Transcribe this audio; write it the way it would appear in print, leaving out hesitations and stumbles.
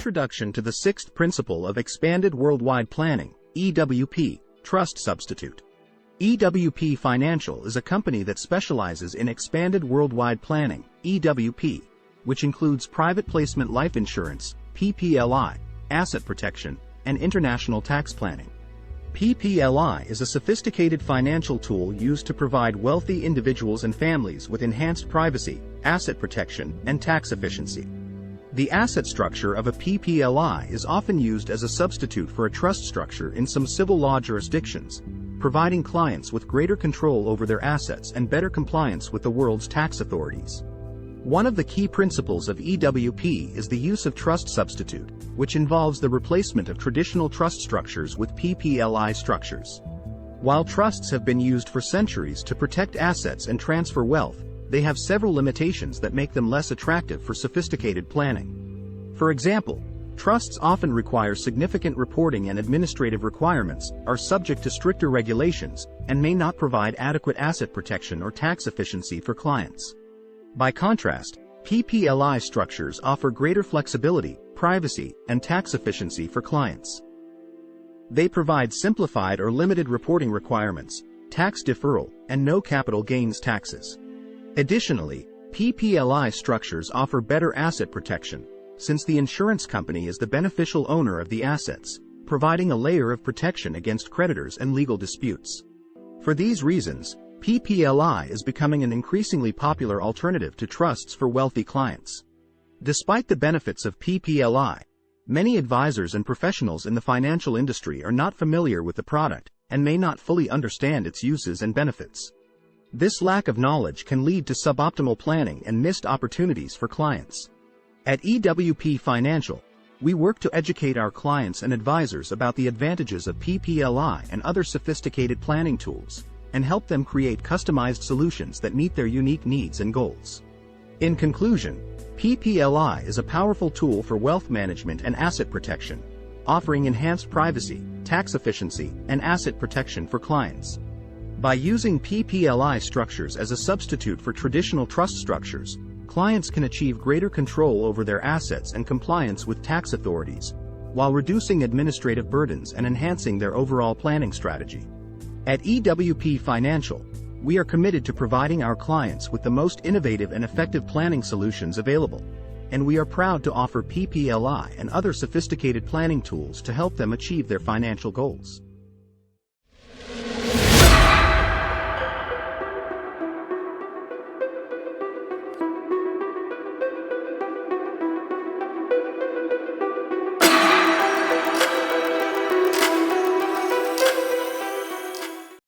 Introduction to the Sixth Principle of Expanded Worldwide Planning, EWP, Trust Substitute. EWP Financial is a company that specializes in expanded worldwide planning, EWP, which includes private placement life insurance, PPLI, asset protection, and international tax planning. PPLI is a sophisticated financial tool used to provide wealthy individuals and families with enhanced privacy, asset protection, and tax efficiency. The asset structure of a PPLI is often used as a substitute for a trust structure in some civil law jurisdictions, providing clients with greater control over their assets and better compliance with the world's tax authorities. One of the key principles of EWP is the use of trust substitute, which involves the replacement of traditional trust structures with PPLI structures. While trusts have been used for centuries to protect assets and transfer wealth, they have several limitations that make them less attractive for sophisticated planning. For example, trusts often require significant reporting and administrative requirements, are subject to stricter regulations, and may not provide adequate asset protection or tax efficiency for clients. By contrast, PPLI structures offer greater flexibility, privacy, and tax efficiency for clients. They provide simplified or limited reporting requirements, tax deferral, and no capital gains taxes. Additionally, PPLI structures offer better asset protection, since the insurance company is the beneficial owner of the assets, providing a layer of protection against creditors and legal disputes. For these reasons, PPLI is becoming an increasingly popular alternative to trusts for wealthy clients. Despite the benefits of PPLI, many advisors and professionals in the financial industry are not familiar with the product and may not fully understand its uses and benefits. This lack of knowledge can lead to suboptimal planning and missed opportunities for clients. At EWP Financial, we work to educate our clients and advisors about the advantages of PPLI and other sophisticated planning tools, and help them create customized solutions that meet their unique needs and goals. In conclusion, PPLI is a powerful tool for wealth management and asset protection, offering enhanced privacy, tax efficiency, and asset protection for clients. By using PPLI structures as a substitute for traditional trust structures, clients can achieve greater control over their assets and compliance with tax authorities, while reducing administrative burdens and enhancing their overall planning strategy. At EWP Financial, we are committed to providing our clients with the most innovative and effective planning solutions available, and we are proud to offer PPLI and other sophisticated planning tools to help them achieve their financial goals.